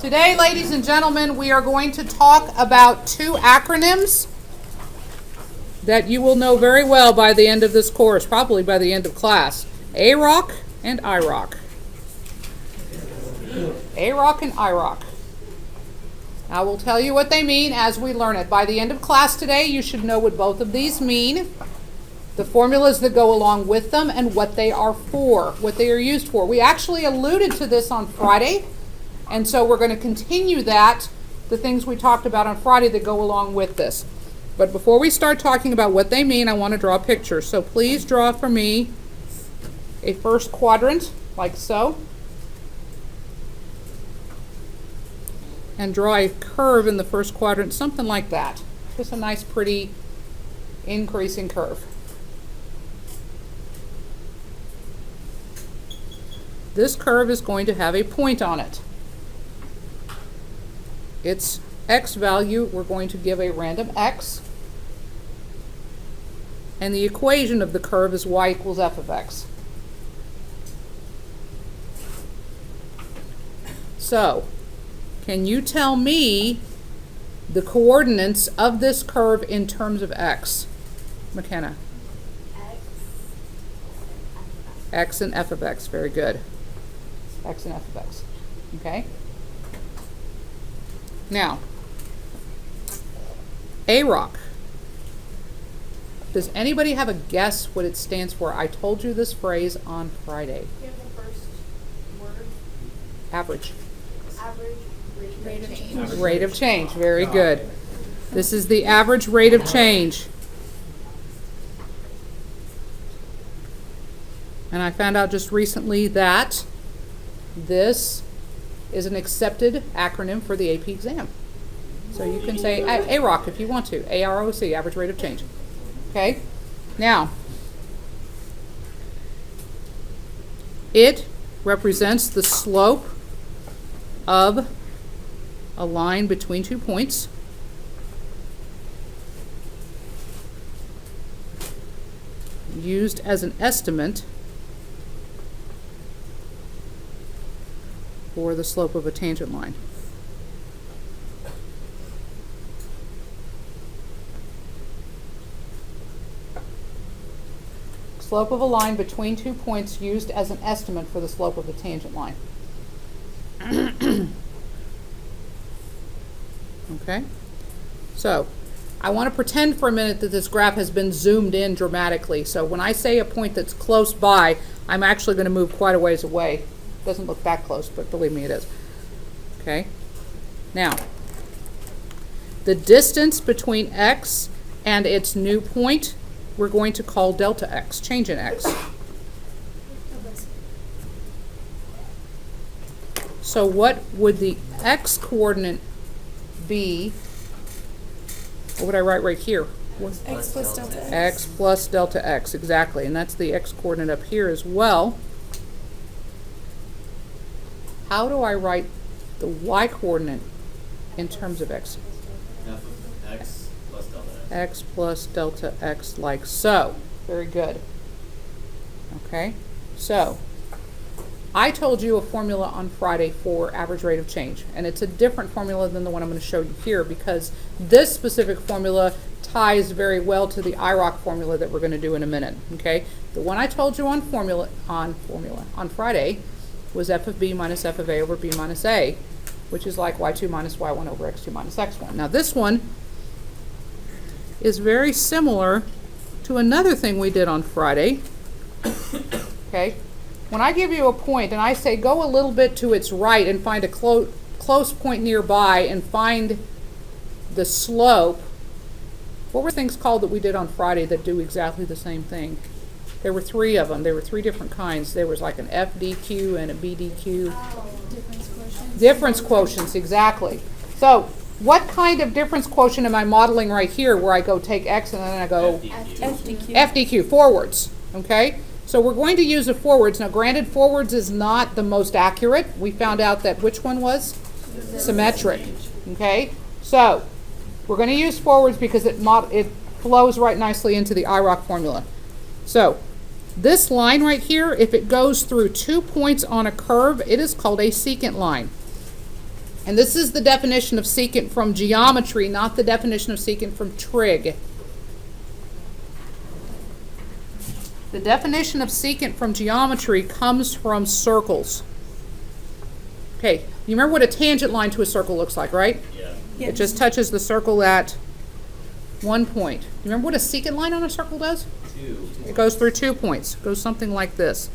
Today, ladies and gentlemen, we are going to talk about two acronyms that you will know very well by the end of this course, probably by the end of class. AROC and IROC. AROC and IROC. I will tell you what they mean as we learn it. By the end of class today, you should know what both of these mean, the formulas that go along with them, and what they are for, what they are used for. We actually alluded to this on Friday, and so we're going to continue that, the things we talked about on Friday that go along with this. But before we start talking about what they mean, I want to draw a picture. So please draw for me a first quadrant, like so. And draw a curve in the first quadrant, something like that. Just a nice, pretty, increasing curve. This curve is going to have a point on it. Its x value, we're going to give a random x. And the equation of the curve is y equals f of x. So, can you tell me the coordinates of this curve in terms of x? McKenna? X and f of x. Very good. X and f of x. Okay? Now, AROC. Does anybody have a guess what it stands for? I told you this phrase on Friday. Do you have the first word? Average. Average rate of change. Rate of change. Very good. This is the average rate of change. And I found out just recently that this is an accepted acronym for the AP exam. So you can say AROC if you want to. AROC, average rate of change. Okay? Now, it represents the slope of a line between 2 points. Used as an estimate for the slope of a tangent line. Slope of a line between 2 points used as an estimate for the slope of a tangent line. Okay? So, I want to pretend for a minute that this graph has been zoomed in dramatically. So when I say a point that's close by, I'm actually going to move quite a ways away. Doesn't look that close, but believe me, it is. Okay? Now, the distance between x and its new point, we're going to call delta x, change in x. So what would the x coordinate be? What would I write right here? X plus delta x. X plus delta x, exactly. And that's the x coordinate up here as well. How do I write the y coordinate in terms of x? F of x plus delta x. X plus delta x, like so. Very good. Okay, so I told you a formula on Friday for average rate of change, and it's a different formula than the one I'm going to show you here because this specific formula ties very well to the IROC formula that we're going to do in a minute. Okay, the one I told you on Friday was f of b minus f of a over b minus a, which is like y2 minus y1 over x2 minus x1. Now this one is very similar to another thing we did on Friday. Okay, when I give you a point and I say go a little bit to its right and find a close point nearby and find the slope, what were things called that we did on Friday that do exactly the same thing? There were 3 of them. There were 3 different kinds. There was like an FDQ and a BDQ. Oh, difference quotients. Difference quotients, exactly. So what kind of difference quotient am I modeling right here where I go take x and then I go FDQ. FDQ, forwards, okay? So we're going to use the forwards. Now granted, forwards is not the most accurate. We found out that which one was? Symmetric, okay? So we're going to use forwards because it flows right nicely into the IROC formula. So this line right here, if it goes through 2 points on a curve, it is called a secant line. And this is the definition of secant from geometry, not the definition of secant from trig. The definition of secant from geometry comes from circles. Okay, you remember what a tangent line to a circle looks like, right? Yeah. It just touches the circle at one point. You remember what a secant line on a circle does? Two. It goes through 2 points. It goes something like this.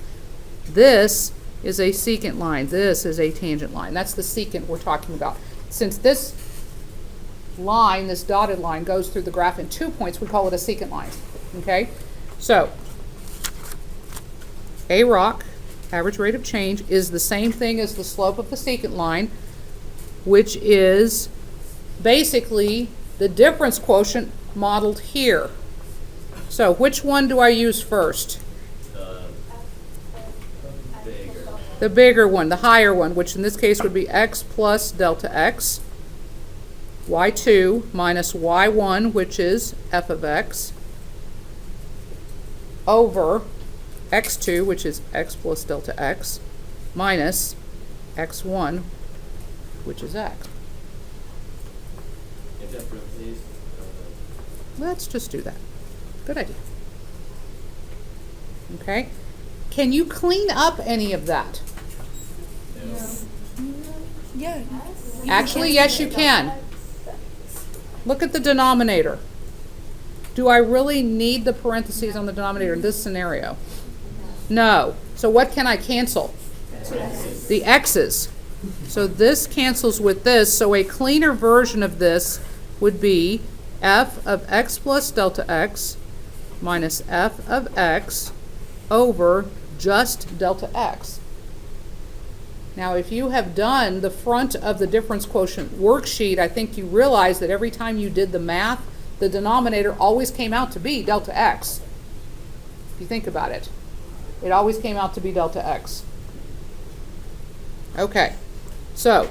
This is a secant line. This is a tangent line. That's the secant we're talking about. Since this line, this dotted line, goes through the graph in 2 points, we call it a secant line. Okay? So, AROC, average rate of change, is the same thing as the slope of the secant line, which is basically the difference quotient modeled here. So which one do I use first? Bigger. The bigger one, the higher one, which in this case would be x plus delta x, y2 minus y1, which is f of x, over x2, which is x plus delta x, minus x1, which is x. If that parentheses, Let's just do that. Good idea. Okay. Can you clean up any of that? Yeah. Actually, yes, you can. Look at the denominator. Do I really need the parentheses on the denominator in this scenario? No. So what can I cancel? The x's. So this cancels with this. So a cleaner version of this would be f of x plus delta x minus f of x over just delta x. Now, if you have done the front of the difference quotient worksheet, I think you realize that every time you did the math, the denominator always came out to be delta x. If you think about it, it always came out to be delta x. Okay, so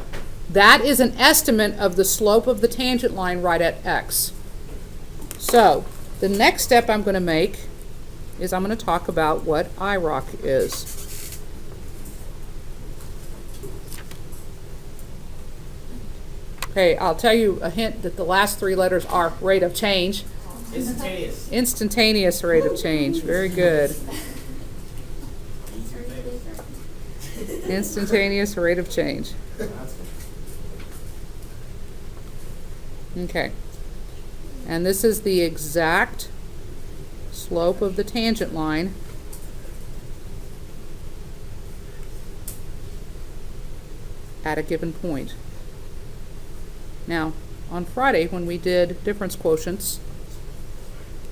that is an estimate of the slope of the tangent line right at x. So the next step I'm going to make is I'm going to talk about what IROC is. Okay, I'll tell you a hint that the last 3 letters are rate of change. Instantaneous. Instantaneous rate of change. Very good. Instantaneous rate of change. Okay. And this is the exact slope of the tangent line at a given point. Now, on Friday, when we did difference quotients,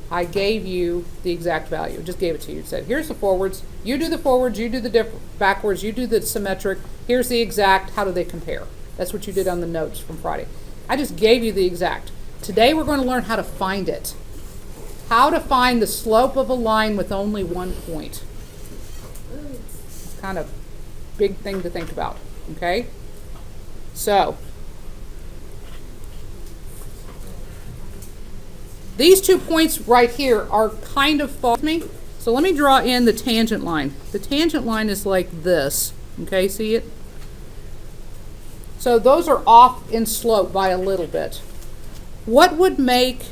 I gave you the exact value. Just gave it to you. Said, here's the forwards. You do the forwards. You do the backwards. You do the symmetric. Here's the exact. How do they compare? That's what you did on the notes from Friday. I just gave you the exact. Today, we're going to learn how to find it. How to find the slope of a line with only 1 point. It's kind of a big thing to think about. Okay? So, these 2 points right here are kind of far from me. So let me draw in the tangent line. The tangent line is like this. Okay, see it? So those are off in slope by a little bit. What would make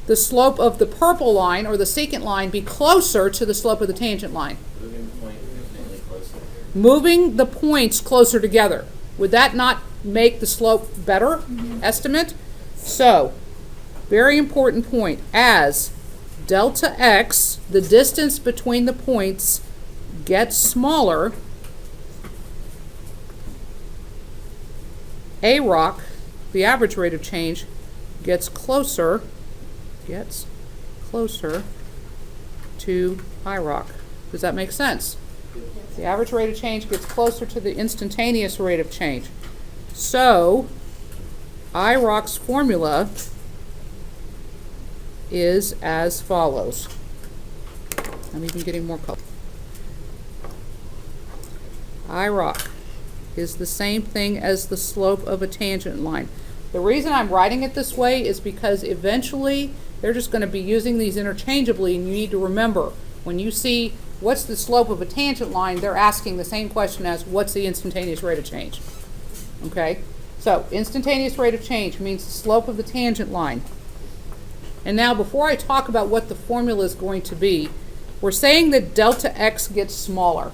the slope of the purple line or the secant line be closer to the slope of the tangent line? Moving the point infinitely closer. Moving the points closer together. Would that not make the slope better estimate? So, very important point. As delta x, the distance between the points, gets smaller, AROC, the average rate of change, gets closer to IROC. Does that make sense? The average rate of change gets closer to the instantaneous rate of change. So, IROC's formula is as follows. I'm even getting more color. IROC is the same thing as the slope of a tangent line. The reason I'm writing it this way is because eventually they're just going to be using these interchangeably, and you need to remember, when you see what's the slope of a tangent line, they're asking the same question as what's the instantaneous rate of change. Okay? So, instantaneous rate of change means the slope of the tangent line. And now, before I talk about what the formula is going to be, we're saying that delta x gets smaller.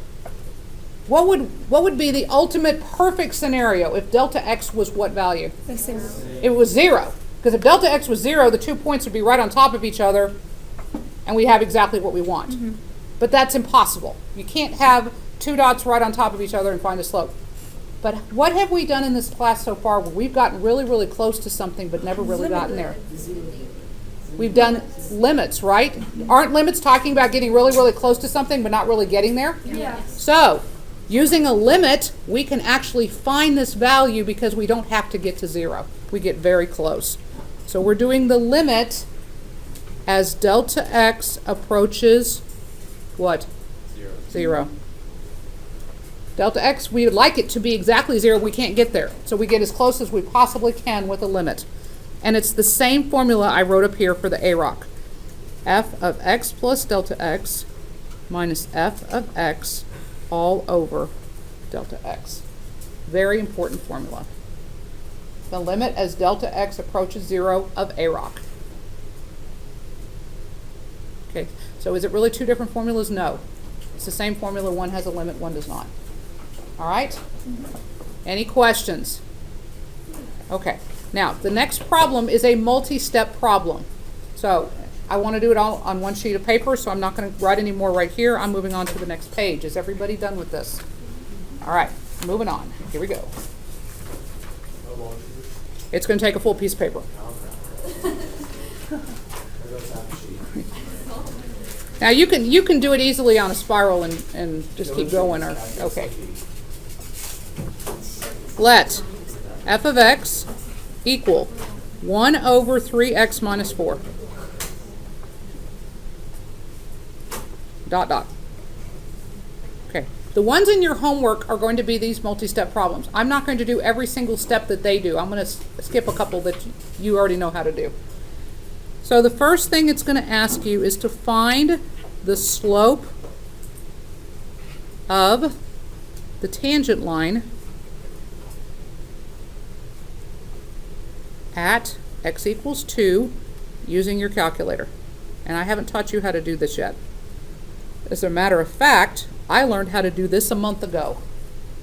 What would be the ultimate perfect scenario if delta x was what value? Like 0. It was 0. Because if delta x was 0, the 2 points would be right on top of each other, and we have exactly what we want. But that's impossible. You can't have 2 dots right on top of each other and find the slope. But what have we done in this class so far where we've gotten really, really close to something but never really gotten there? We've done limits, right? Aren't limits talking about getting really, really close to something but not really getting there? Yeah. So, using a limit, we can actually find this value because we don't have to get to 0. We get very close. So we're doing the limit as delta x approaches what? 0. Delta x, we would like it to be exactly 0. We can't get there. So we get as close as we possibly can with a limit. And it's the same formula I wrote up here for the AROC. F of x plus delta x minus f of x all over delta x. Very important formula. The limit as delta x approaches 0 of AROC. Okay, so is it really 2 different formulas? No. It's the same formula. One has a limit, one does not. All right? Any questions? Okay. Now, the next problem is a multi-step problem. So, I want to do it all on one sheet of paper, so I'm not going to write any more right here. I'm moving on to the next page. Is everybody done with this? All right, moving on. Here we go. It's going to take a full piece of paper. Now, you can do it easily on a spiral and just keep going. Or okay. Let f of x equal 1 over 3x minus 4. Dot, dot. Okay. The ones in your homework are going to be these multi-step problems. I'm not going to do every single step that they do. I'm going to skip a couple that you already know how to do. So the first thing it's going to ask you is to find the slope of the tangent line at x equals 2 using your calculator. And I haven't taught you how to do this yet. As a matter of fact, I learned how to do this a month ago.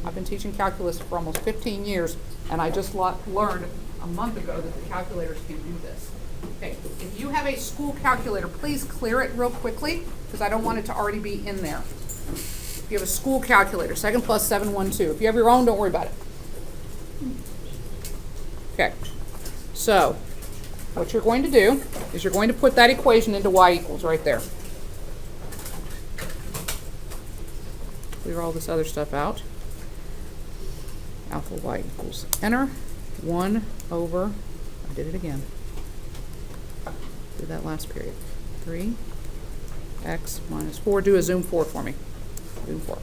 I've been teaching calculus for almost 15 years, and I just learned a month ago that the calculators can do this. Okay, if you have a school calculator, please clear it real quickly, because I don't want it to already be in there. If you have a school calculator, 2nd plus 712. If you have your own, don't worry about it. Okay, so what you're going to do is you're going to put that equation into y equals right there. Clear all this other stuff out. Alpha y equals, enter, 1 over, I did it again. Do that last period. 3x minus 4. Do a zoom 4 for me. Zoom 4.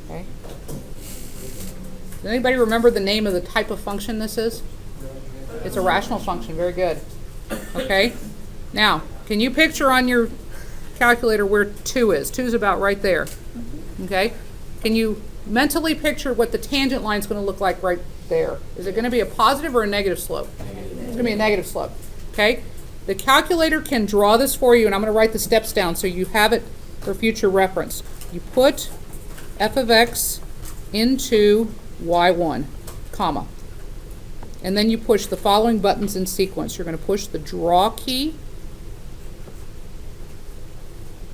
Okay. Does anybody remember the name of the type of function this is? It's a rational function. Very good. Okay. Now, can you picture on your calculator where 2 is? 2 is about right there. Okay? Can you mentally picture what the tangent line is going to look like right there? Is it going to be a positive or a negative slope? It's going to be a negative slope. Okay? The calculator can draw this for you, and I'm going to write the steps down so you have it for future reference. You put f of x into y1, comma. And then you push the following buttons in sequence. You're going to push the draw key.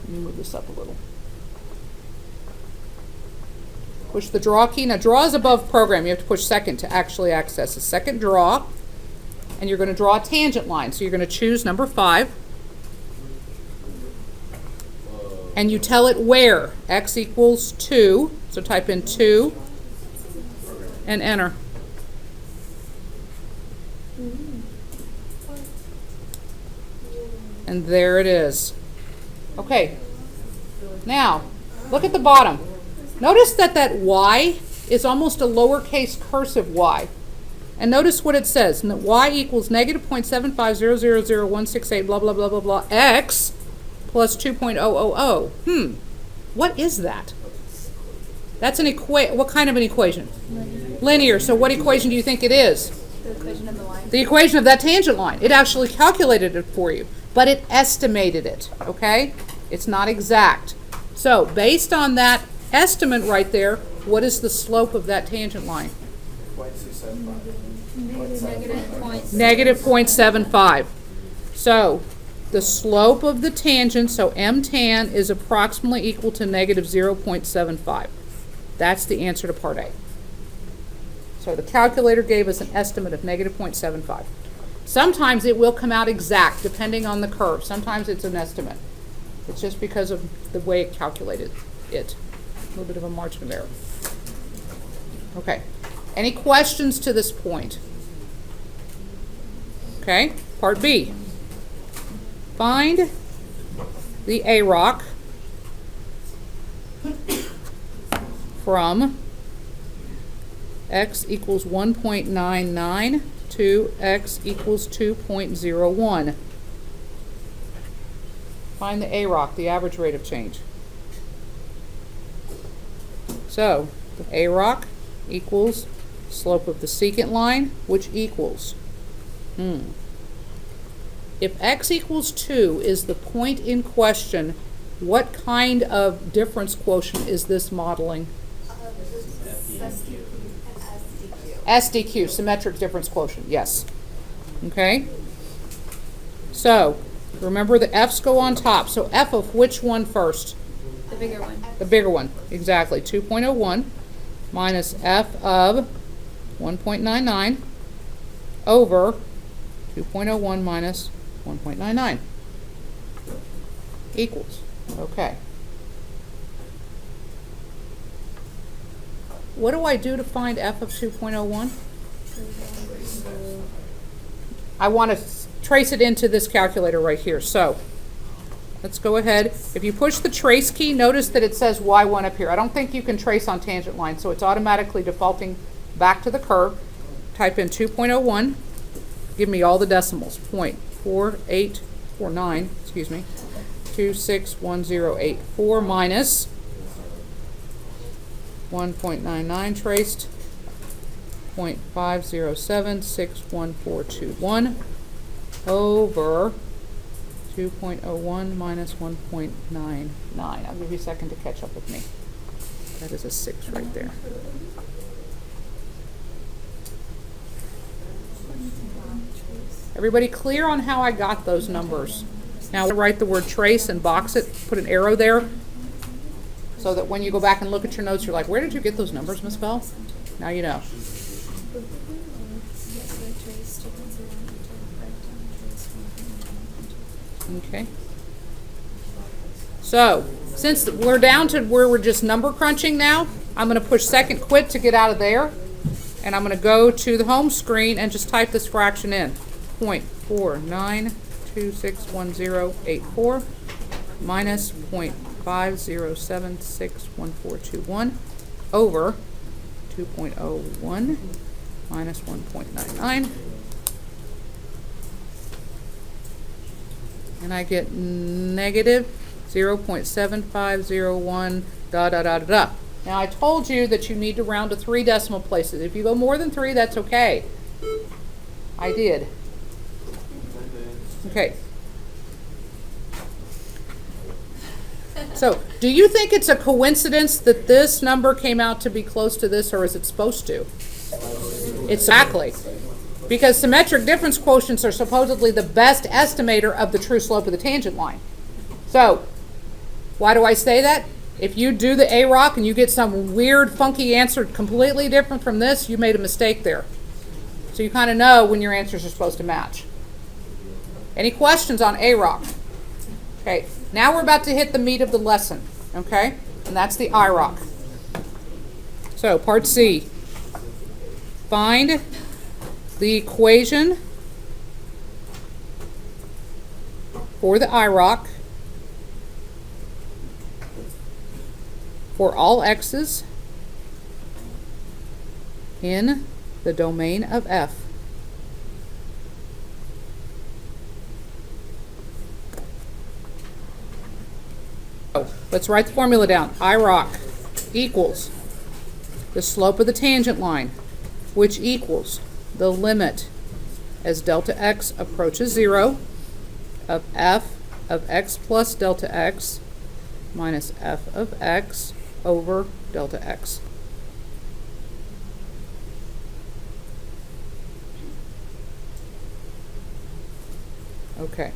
Let me move this up a little. Push the draw key. Now, draw is above program. You have to push second to actually access a second draw. And you're going to draw a tangent line. So you're going to choose number 5. And you tell it where. X equals 2. So type in 2 and enter. And there it is. Okay. Now, look at the bottom. Notice that that y is almost a lowercase cursive y. And notice what it says. Y equals negative 0.75000168 blah, blah, blah, blah, blah, x plus 2.000. What is that? That's an what kind of an equation? Linear. So what equation do you think it is? The equation of the line. The equation of that tangent line. It actually calculated it for you, but it estimated it, okay? It's not exact. So based on that estimate right there, what is the slope of that tangent line? Negative 0.75. So the slope of the tangent, so m tan, is approximately equal to negative 0.75. That's the answer to part A. So the calculator gave us an estimate of negative 0.75. Sometimes it will come out exact depending on the curve. Sometimes it's an estimate. It's just because of the way it calculated it. A little bit of a margin of error. Okay. Any questions to this point? Okay. Part B. Find the AROC from x equals 1.99 to x equals 2.01. Find the AROC, the average rate of change. So, the AROC equals slope of the secant line, which equals, if x equals 2 is the point in question, what kind of difference quotient is this modeling? SDQ, symmetric difference quotient, yes. Okay? So, remember the F's go on top. So F of which one first? The bigger one. The bigger one, exactly. 2.01 minus F of 1.99 over 2.01 minus 1.99 equals, okay. What do I do to find F of 2.01? I want to trace it into this calculator right here. So let's go ahead. If you push the trace key, notice that it says Y1 up here. I don't think you can trace on tangent line, so it's automatically defaulting back to the curve. Type in 2.01. Give me all the decimals. 0.4849, excuse me, 261084 minus 1.99 traced, 0.5076141 over 2.01 minus 1.99. I'll give you a second to catch up with me. That is a 6 right there. Everybody clear on how I got those numbers? Now write the word trace and box it, put an arrow there, so that when you go back and look at your notes, you're like, where did you get those numbers, Miss Bell? Now you know. Okay. So, since we're down to where we're just number crunching now, I'm going to push second quit to get out of there. And I'm going to go to the home screen and just type this fraction in. 0.49261084 minus 0.5076141 over 2.01 minus 1.99. And I get negative 0.7501 da da da da da. Now I told you that you need to round to 3 decimal places. If you go more than 3, that's okay. I did. Okay. So, do you think it's a coincidence that this number came out to be close to this, or is it supposed to? It's exactly. Because symmetric difference quotients are supposedly the best estimator of the true slope of the tangent line. So, why do I say that? If you do the AROC and you get some weird, funky answer completely different from this, you made a mistake there. So you kind of know when your answers are supposed to match. Any questions on AROC? Okay, now we're about to hit the meat of the lesson, okay? And that's the IROC. So, part C. Find the equation for the IROC for all x's in the domain of F. Let's write the formula down. IROC equals the slope of the tangent line, which equals the limit as delta x approaches 0 of f of x plus delta x minus f of x over delta x. Okay.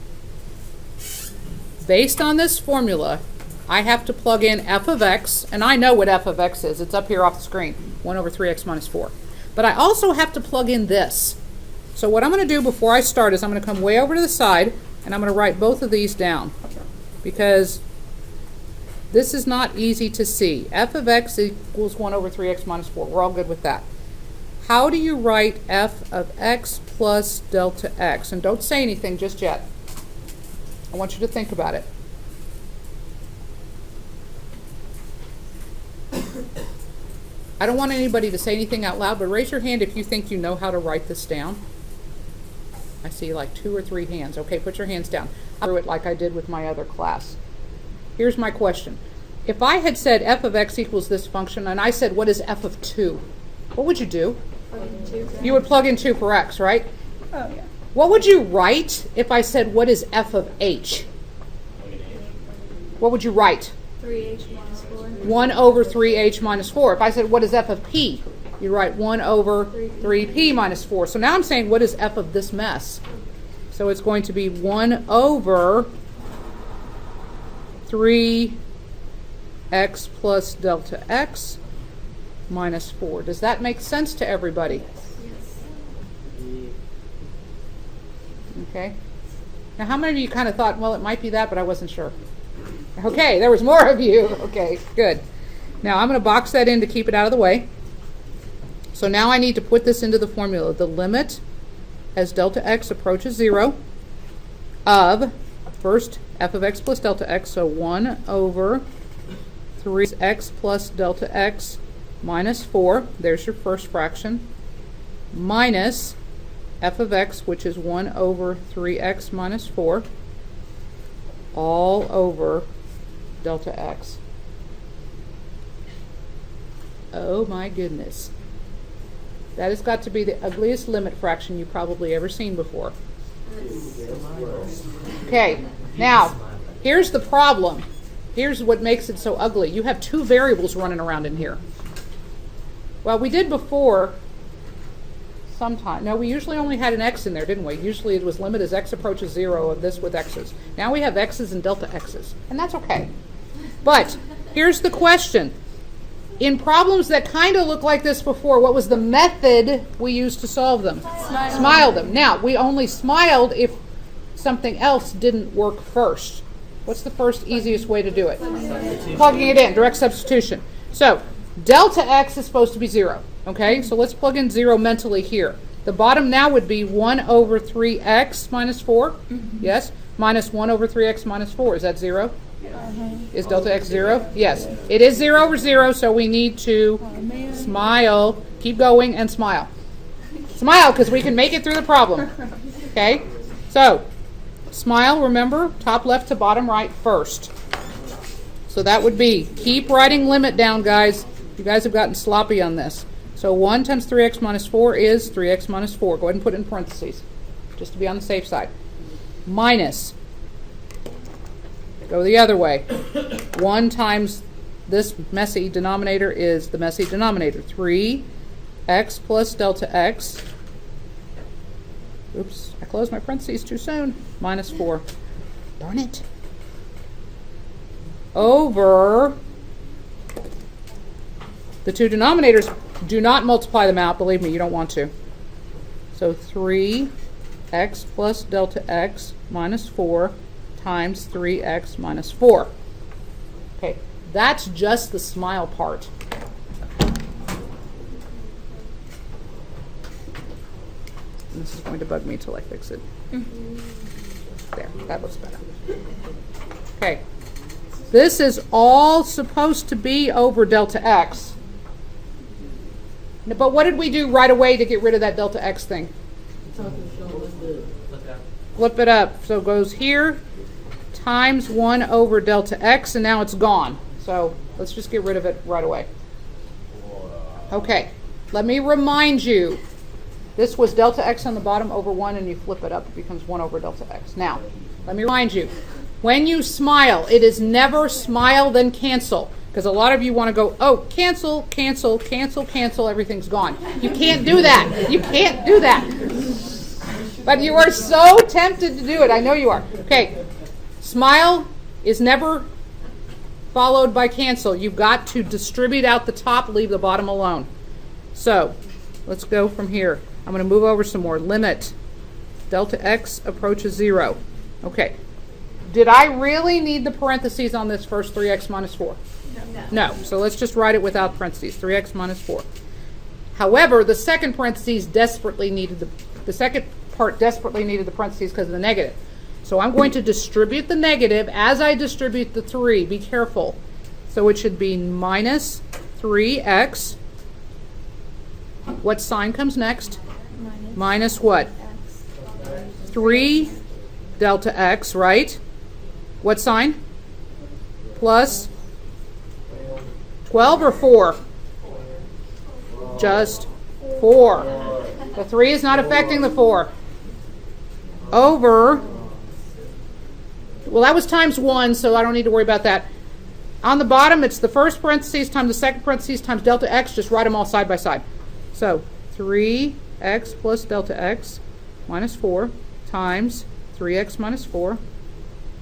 Based on this formula, I have to plug in f of x, and I know what f of x is. It's up here off the screen, 1 over 3x minus 4. But I also have to plug in this. So what I'm going to do before I start is I'm going to come way over to the side, and I'm going to write both of these down, because this is not easy to see. F of x equals 1 over 3x minus 4. We're all good with that. How do you write f of x plus delta x? And don't say anything just yet. I want you to think about it. I don't want anybody to say anything out loud, but raise your hand if you think you know how to write this down. I see like 2 or 3 hands. Okay, put your hands down. I'll do it like I did with my other class. Here's my question. If I had said f of x equals this function, and I said, what is f of 2? What would you do? You would plug in 2 for x, right? Oh, yeah. What would you write if I said, what is f of h? What would you write? 3h minus 4. 1 over 3h minus 4. If I said, what is f of p? You write 1 over 3p minus 4. So now I'm saying, what is f of this mess? So it's going to be 1 over 3x plus delta x minus 4. Does that make sense to everybody? Okay. Now, how many of you kind of thought, well, it might be that, but I wasn't sure? Okay, there was more of you. Okay, good. Now, I'm going to box that in to keep it out of the way. So now I need to put this into the formula. The limit as delta x approaches 0 of, first, f of x plus delta x, so 1 over 3x plus delta x minus 4, there's your first fraction, minus f of x, which is 1 over 3x minus 4, all over delta x. Oh my goodness. That has got to be the ugliest limit fraction you've probably ever seen before. Okay, now, here's the problem. Here's what makes it so ugly. You have 2 variables running around in here. Well, we did before sometime. No, we usually only had an x in there, didn't we? Usually it was limit as x approaches 0 of this with x's. Now we have x's and delta x's, and that's okay. But here's the question. In problems that kind of look like this before, what was the method we used to solve them? Smile them. Now, we only smiled if something else didn't work first. What's the first easiest way to do it? Plugging it in, direct substitution. So, delta x is supposed to be 0. Okay, so let's plug in 0 mentally here. The bottom now would be 1 over 3x minus 4. Yes? Minus 1 over 3x minus 4. Is that 0? Is delta x 0? Yes. It is 0 over 0, so we need to smile. Keep going and smile. Smile, because we can make it through the problem. Okay? So, smile, remember, top left to bottom right first. So that would be, keep writing limit down, guys. You guys have gotten sloppy on this. So 1 times 3x minus 4 is 3x minus 4. Go ahead and put it in parentheses, just to be on the safe side. Minus. Go the other way. 1 times this messy denominator is the messy denominator. 3x plus delta x. Oops, I closed my parentheses too soon. Minus 4. Darn it. Over the 2 denominators. Do not multiply them out. Believe me, you don't want to. So 3x plus delta x minus 4 times 3x minus 4. Okay, that's just the smile part. This is going to bug me till I fix it. There, that looks better. Okay, this is all supposed to be over delta x. But what did we do right away to get rid of that delta x thing? Flip it up. So it goes here, times 1 over delta x, and now it's gone. So let's just get rid of it right away. Okay, let me remind you, this was delta x on the bottom over 1, and you flip it up, it becomes 1 over delta x. Now, let me remind you, when you smile, it is never smile then cancel. Because a lot of you want to go, oh, cancel, cancel, cancel, cancel, everything's gone. You can't do that. You can't do that. But you are so tempted to do it. I know you are. Okay, smile is never followed by cancel. You've got to distribute out the top, leave the bottom alone. So, let's go from here. I'm going to move over some more. Limit delta x approaches 0. Okay. Did I really need the parentheses on this first 3x minus 4? No. So let's just write it without parentheses. 3x minus 4. However, the second parentheses desperately needed the second part desperately needed the parentheses because of the negative. So I'm going to distribute the negative as I distribute the 3. Be careful. So it should be minus 3x. What sign comes next? Minus what? 3 delta x, right? What sign? Plus 12 or 4? Just 4. The 3 is not affecting the 4. Over, well, that was times 1, so I don't need to worry about that. On the bottom, it's the first parentheses times the second parentheses times delta x. Just write them all side by side. So 3x plus delta x minus 4 times 3x minus 4,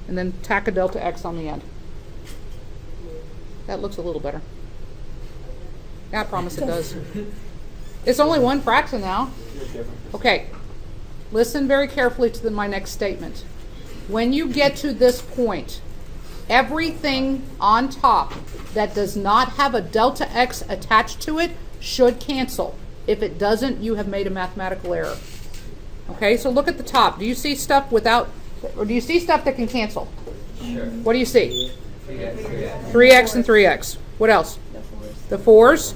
and then tack a delta x on the end. That looks a little better. Yeah, I promise it does. It's only one fraction now. Okay, listen very carefully to my next statement. When you get to this point, everything on top that does not have a delta x attached to it should cancel. If it doesn't, you have made a mathematical error. Okay, so look at the top. Do you see stuff without, or do you see stuff that can cancel? Sure. What do you see? 3x. 3x and 3x. What else? The 4s.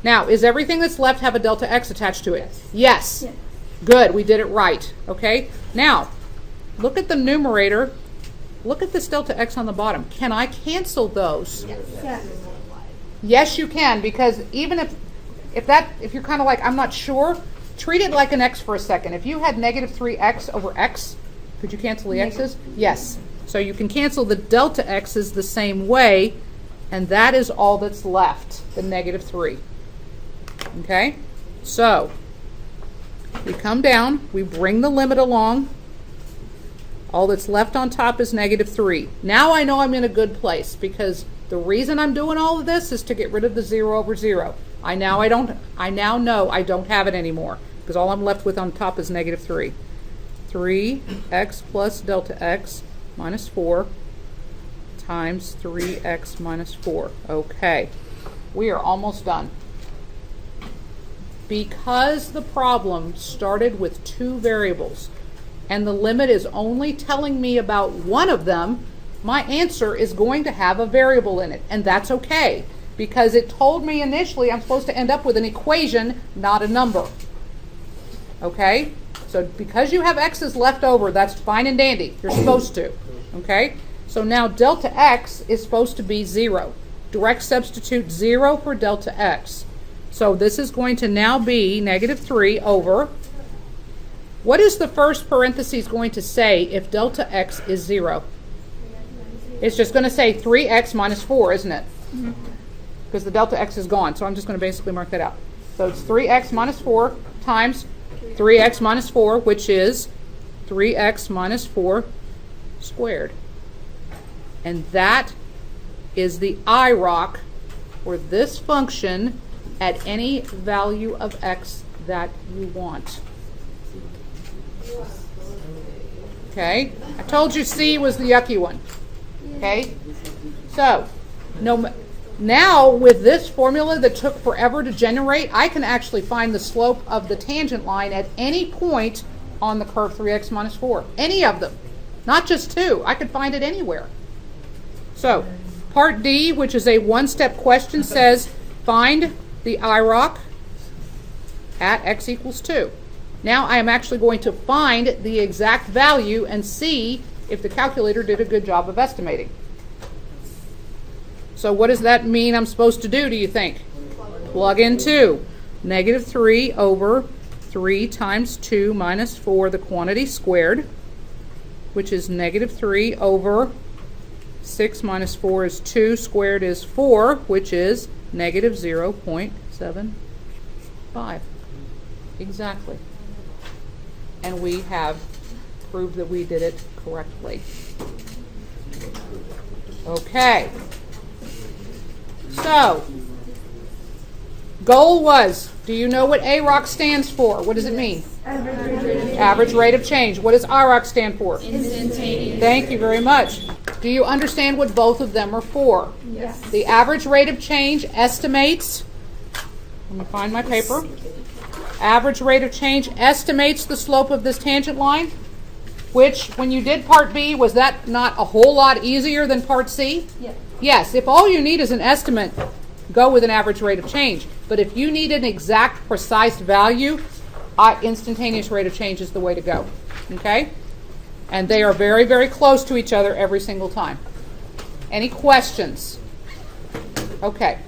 Now, is everything that's left have a delta x attached to it? Yes. Yeah. Good, we did it right. Okay, now, look at the numerator. Look at this delta x on the bottom. Can I cancel those? Yeah. Yes, you can, because even if you're kind of like, I'm not sure, treat it like an x for a second. If you had negative 3x over x, could you cancel the x's? Yes. So you can cancel the delta x's the same way, and that is all that's left, the negative 3. Okay? So, we come down, we bring the limit along. All that's left on top is negative 3. Now I know I'm in a good place, because the reason I'm doing all of this is to get rid of the 0 over 0. I now know I don't have it anymore, because all I'm left with on top is negative 3. 3x plus delta x minus 4 times 3x minus 4. Okay, we are almost done. Because the problem started with 2 variables, and the limit is only telling me about one of them, my answer is going to have a variable in it, and that's okay, because it told me initially I'm supposed to end up with an equation, not a number. Okay? So because you have x's left over, that's fine and dandy. You're supposed to. Okay? So now delta x is supposed to be 0. Direct substitute 0 for delta x. So this is going to now be negative 3 over. What is the first parenthesis going to say if delta x is 0? It's just going to say 3x minus 4, isn't it? Because the delta x is gone. So I'm just going to basically mark that out. So it's 3x minus 4 times 3x minus 4, which is 3x minus 4 squared. And that is the IROC for this function at any value of x that you want. Okay? I told you C was the yucky one. Okay? So, now with this formula that took forever to generate, I can actually find the slope of the tangent line at any point on the curve 3x minus 4. Any of them. Not just 2. I could find it anywhere. So, part D, which is a one-step question, says find the IROC at x equals 2. Now I am actually going to find the exact value and see if the calculator did a good job of estimating. So what does that mean I'm supposed to do you think? Plug in 2. Negative 3 over 3 times 2 minus 4, the quantity squared, which is negative 3 over 6 minus 4 is 2, squared is 4, which is negative 0.75. Exactly. And we have proved that we did it correctly. Okay. So, goal was, do you know what AROC stands for? What does it mean? Average rate of change. What does IROC stand for? Instantaneous. Thank you very much. Do you understand what both of them are for? Yes. The average rate of change estimates, let me find my paper. Average rate of change estimates the slope of this tangent line, which when you did part B, was that not a whole lot easier than part C? Yes. Yes, if all you need is an estimate, go with an average rate of change. But if you need an exact, precise value, instantaneous rate of change is the way to go. Okay? And they are very, very close to each other every single time. Any questions? Okay.